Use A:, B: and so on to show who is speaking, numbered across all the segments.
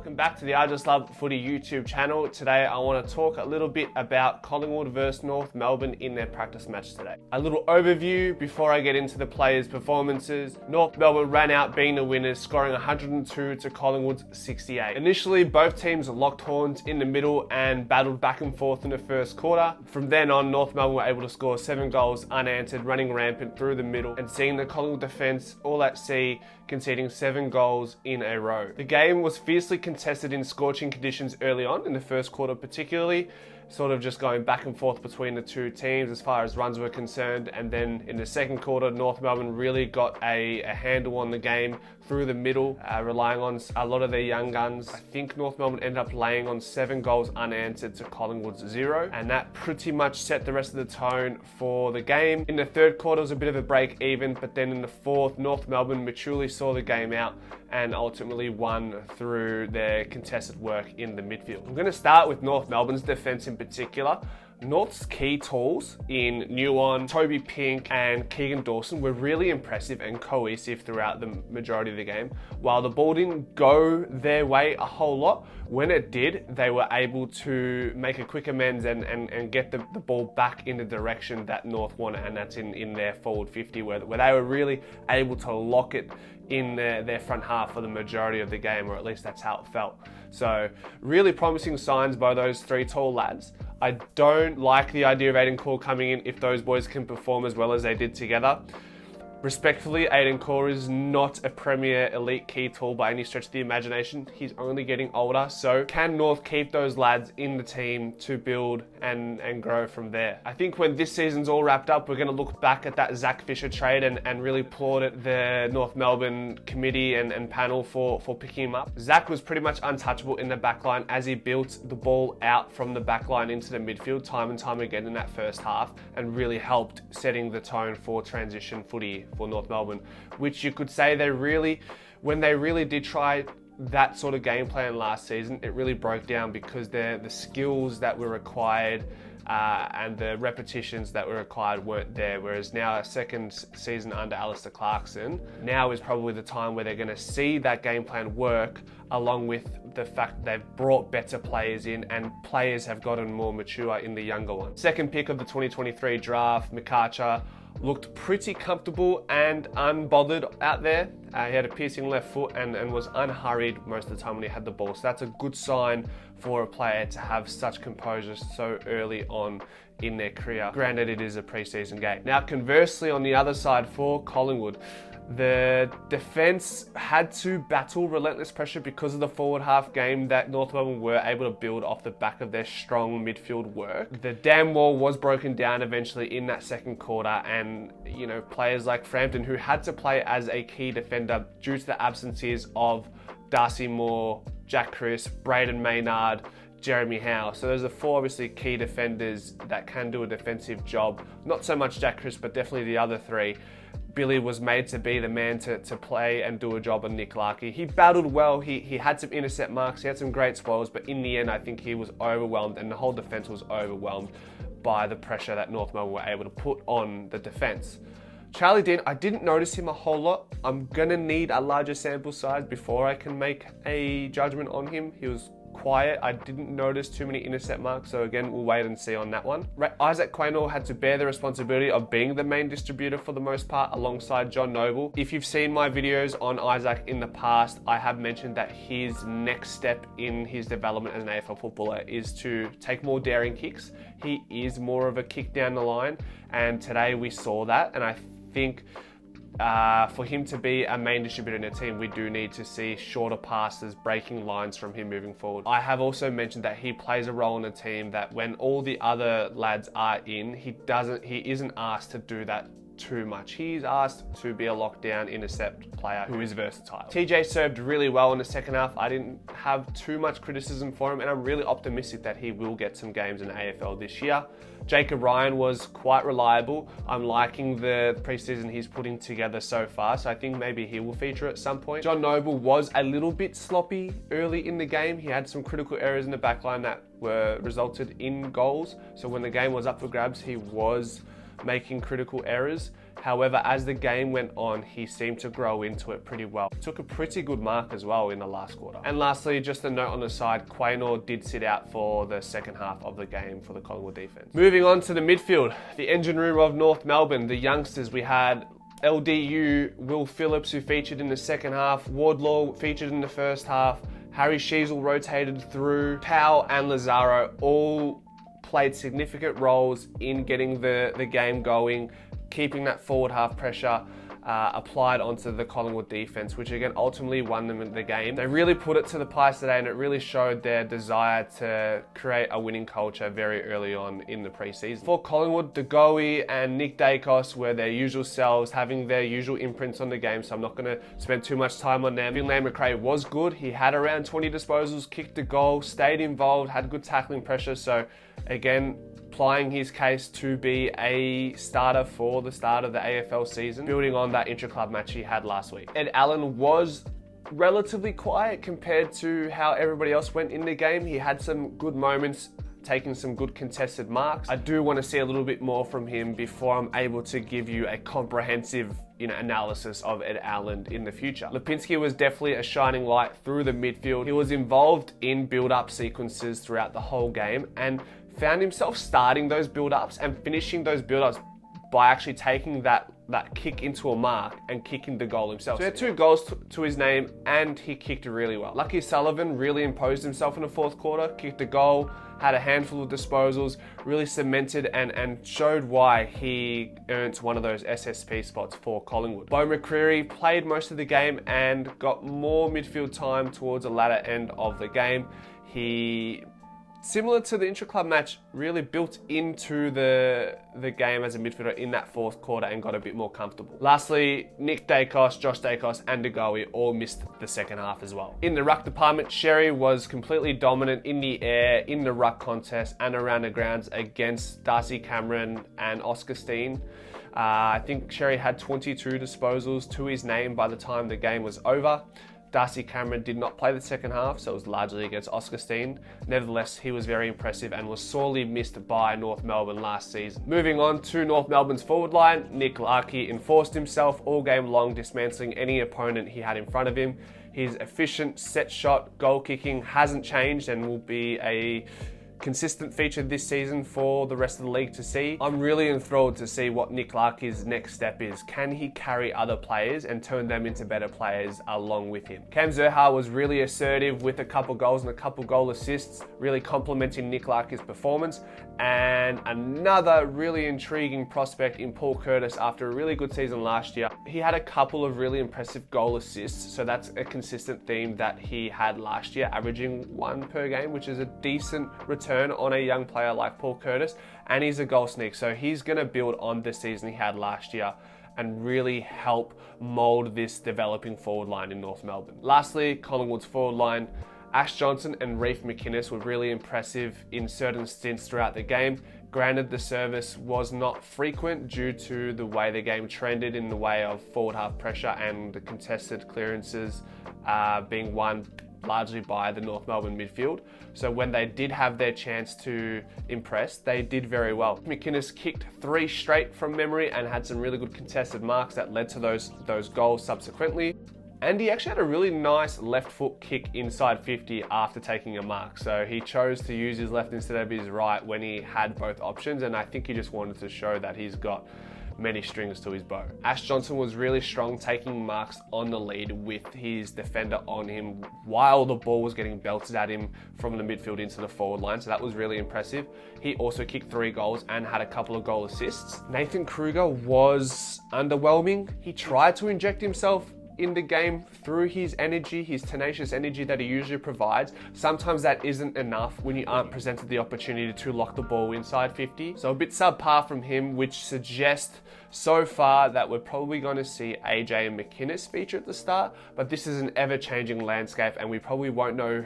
A: Welcome back to the I Just Love Footy YouTube channel. Today I want to talk a little bit about Collingwood versus North Melbourne in their practice match today. A little overview before I get into the players' performances. North Melbourne ran out being the winners, scoring 102 to Collingwood's 68. Initially, both teams locked horns in the middle and battled back and forth in the first quarter. From then on, North Melbourne were able to score 7 goals unanswered, running rampant through the middle and seeing the Collingwood defence all at sea, conceding 7 goals in a row. The game was fiercely contested in scorching conditions early on, in the first quarter particularly, sort of just going back and forth between the two teams as far as runs were concerned. And then in the second quarter, North Melbourne really got a handle on the game through the middle, relying on a lot of their young guns. I think North Melbourne ended up laying on 7 goals unanswered to Collingwood's 0, and that pretty much set the rest of the tone for the game. In the third quarter, it was a bit of a break even, but then in the fourth, North Melbourne maturely saw the game out and ultimately won through their contested work in the midfield. I'm going to start with North Melbourne's defence in particular. North's key tools in Nuon, Toby Pink and Keegan Dawson were really impressive and cohesive throughout the majority of the game. While the ball didn't go their way a whole lot, when it did, they were able to make a quick amends and get the ball back in the direction that North wanted, and that's in their forward 50, where they were really able to lock it in their front half for the majority of the game, or at least that's how it felt. So really promising signs by those 3 tall lads. I don't like the idea of Aiden Core coming in if those boys can perform as well as they did together. Respectfully, Aiden Core is not a premier elite key tool by any stretch of the imagination. He's only getting older, so can North keep those lads in the team to build and grow from there? I think when this season's all wrapped up, we're going to look back at that Zach Fisher trade and really plaudit the North Melbourne committee and panel for picking him up. Zach was pretty much untouchable in the backline as he built the ball out from the backline into the midfield time and time again in that first half, and really helped setting the tone for transition footy for North Melbourne, which you could say when they really did try that sort of game plan last season, it really broke down because the skills that were required and the repetitions that were required weren't there. Whereas now, a second season under Alistair Clarkson, now is probably the time where they're going to see that game plan work, along with the fact that they've brought better players in and players have gotten more mature in the younger ones. Second pick of the 2023 draft, McArcher, looked pretty comfortable and unbothered out there. He had a piercing left foot and was unhurried most of the time when he had the ball. So that's a good sign for a player to have such composure so early on in their career. Granted, it is a pre-season game. Now, conversely, on the other side for Collingwood, the defence had to battle relentless pressure because of the forward half game that North Melbourne were able to build off the back of their strong midfield work. The dam wall was broken down eventually in that second quarter, and players like Frampton, who had to play as a key defender due to the absences of Darcy Moore, Jack Chris, Braden Maynard, Jeremy Howe. So those are 4 obviously key defenders that can do a defensive job. Not so much Jack Chris, but definitely the other 3. Billy was made to be the man to play and do a job on Nick Larkey. He battled well, he had some intercept marks, he had some great spoils, but in the end I think he was overwhelmed, and the whole defence was overwhelmed by the pressure that North Melbourne were able to put on the defence. Charlie Dean, I didn't notice him a whole lot. I'm gonna need a larger sample size before I can make a judgment on him. He was quiet. I didn't notice too many intercept marks, so again, we'll wait and see on that one. Isaac Quaynor had to bear the responsibility of being the main distributor for the most part, alongside John Noble. If you've seen my videos on Isaac in the past, I have mentioned that his next step in his development as an AFL footballer is to take more daring kicks. He is more of a kick down the line, and today we saw that, and I think for him to be a main distributor in a team, we do need to see shorter passes, breaking lines from him moving forward. I have also mentioned that he plays a role in a team that when all the other lads are in, he isn't asked to do that too much. He's asked to be a lockdown intercept player who is versatile. TJ served really well in the second half. I didn't have too much criticism for him, and I'm really optimistic that he will get some games in the AFL this year. Jacob Ryan was quite reliable. I'm liking the preseason he's putting together so far, so I think maybe he will feature at some point. John Noble was a little bit sloppy early in the game. He had some critical errors in the backline that were resulted in goals. So when the game was up for grabs, he was making critical errors. However, as the game went on, he seemed to grow into it pretty well. Took a pretty good mark as well in the last quarter. And lastly, just a note on the side, Quaynor did sit out for the second half of the game for the Collingwood defense. Moving on to the midfield, the engine room of North Melbourne, the youngsters. We had LDU, Will Phillips, who featured in the second half, Wardlaw featured in the first half, Harry Sheasel rotated through, Powell and Lazaro all played significant roles in getting the game going, keeping that forward half pressure applied onto the Collingwood defense, which again ultimately won them in the game. They really put it to the Pies today, and it really showed their desire to create a winning culture very early on in the preseason. For Collingwood, De Goey and Nick Dacos were their usual selves, having their usual imprints on the game, so I'm not going to spend too much time on them. Finlay McRae was good. He had around 20 disposals, kicked a goal, stayed involved, had good tackling pressure, so again, applying his case to be a starter for the start of the AFL season, building on that intra-club match he had last week. Ed Allen was relatively quiet compared to how everybody else went in the game. He had some good moments, taking some good contested marks. I do want to see a little bit more from him before I'm able to give you a comprehensive analysis of Ed Allen in the future. Lipinski was definitely a shining light through the midfield. He was involved in build-up sequences throughout the whole game and found himself starting those build-ups and finishing those build-ups by actually taking that kick into a mark and kicking the goal himself. So he had 2 goals to his name, and he kicked really well. Lucky Sullivan really imposed himself in the fourth quarter, kicked a goal, had a handful of disposals, really cemented and showed why he earned one of those SSP spots for Collingwood. Bo McCreary played most of the game and got more midfield time towards the latter end of the game. He, similar to the intra-club match, really built into the game as a midfielder in that fourth quarter and got a bit more comfortable. Lastly, Nick Dacos, Josh Dacos and De Goey all missed the second half as well. In the ruck department, Sherry was completely dominant in the air, in the ruck contest and around the grounds against Darcy Cameron and Oscar Steen. I think Sherry had 22 disposals to his name by the time the game was over. Darcy Cameron did not play the second half, so it was largely against Oscar Steen. Nevertheless, he was very impressive and was sorely missed by North Melbourne last season. Moving on to North Melbourne's forward line, Nick Larkey enforced himself all game long, dismantling any opponent he had in front of him. His efficient set shot goal kicking hasn't changed and will be a consistent feature this season for the rest of the league to see. I'm really enthralled to see what Nick Larkey's next step is. Can he carry other players and turn them into better players along with him? Cam Zurhaar was really assertive with a couple goals and a couple goal assists, really complimenting Nick Larkey's performance. And another really intriguing prospect in Paul Curtis after a really good season last year. He had a couple of really impressive goal assists, so that's a consistent theme that he had last year, averaging 1 per game, which is a decent return on a young player like Paul Curtis, and he's a goal sneak, so he's going to build on the season he had last year and really help mould this developing forward line in North Melbourne. Lastly, Collingwood's forward line, Ash Johnson and Reef McInnes were really impressive in certain stints throughout the game. Granted, the service was not frequent due to the way the game trended in the way of forward half pressure and the contested clearances being won largely by the North Melbourne midfield. So when they did have their chance to impress, they did very well. McInnes kicked 3 straight from memory and had some really good contested marks that led to those goals subsequently. And he actually had a really nice left foot kick inside 50 after taking a mark. So he chose to use his left instead of his right when he had both options, and I think he just wanted to show that he's got many strings to his bow. Ash Johnson was really strong, taking marks on the lead with his defender on him while the ball was getting belted at him from the midfield into the forward line, so that was really impressive. He also kicked 3 goals and had a couple of goal assists. Nathan Kruger was underwhelming. He tried to inject himself in the game through his energy, his tenacious energy that he usually provides. Sometimes that isn't enough when you aren't presented the opportunity to lock the ball inside 50. So a bit subpar from him, which suggests so far that we're probably going to see AJ and McInnes feature at the start, but this is an ever-changing landscape and we probably won't know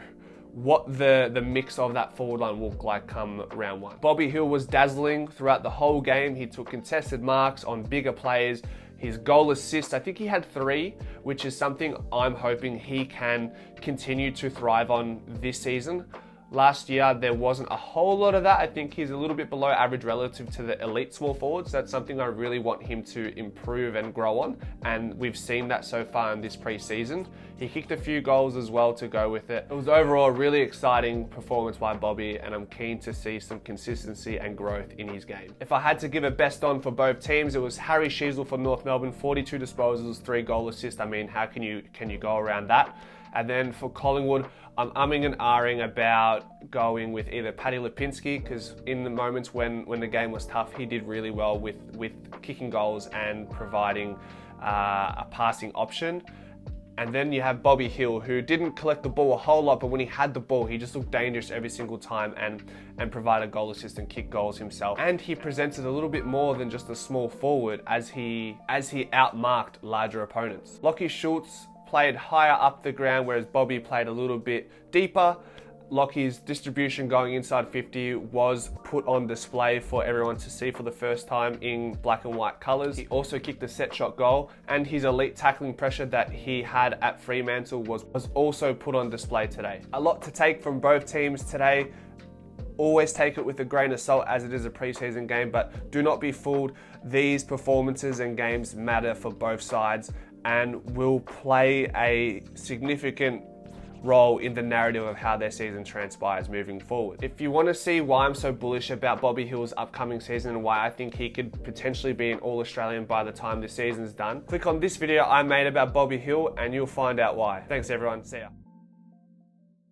A: what the mix of that forward line will look like come round 1. Bobby Hill was dazzling throughout the whole game. He took contested marks on bigger players. His goal assist, I think he had 3, which is something I'm hoping he can continue to thrive on this season. Last year, there wasn't a whole lot of that. I think he's a little bit below average relative to the elite small forwards. That's something I really want him to improve and grow on, and we've seen that so far in this pre-season. He kicked a few goals as well to go with it. It was overall a really exciting performance by Bobby, and I'm keen to see some consistency and growth in his game. If I had to give a best on for both teams, it was Harry Sheasel for North Melbourne, 42 disposals, 3 goal assists. I mean, how can you go around that? And then for Collingwood, I'm umming and ahhing about going with either Paddy Lipinski, because in the moments when the game was tough, he did really well with kicking goals and providing a passing option. And then you have Bobby Hill, who didn't collect the ball a whole lot, but when he had the ball, he just looked dangerous every single time and provided goal assist and kick goals himself. And he presented a little bit more than just a small forward as he outmarked larger opponents. Lachie Schultz played higher up the ground, whereas Bobby played a little bit deeper. Lachie's distribution going inside 50 was put on display for everyone to see for the first time in black and white colours. He also kicked a set shot goal, and his elite tackling pressure that he had at Fremantle was also put on display today. A lot to take from both teams today. Always take it with a grain of salt as it is a preseason game, but do not be fooled. These performances and games matter for both sides and will play a significant role in the narrative of how their season transpires moving forward. If you want to see why I'm so bullish about Bobby Hill's upcoming season and why I think he could potentially be an All-Australian by the time this season's done, click on this video I made about Bobby Hill and you'll find out why. Thanks everyone, see ya.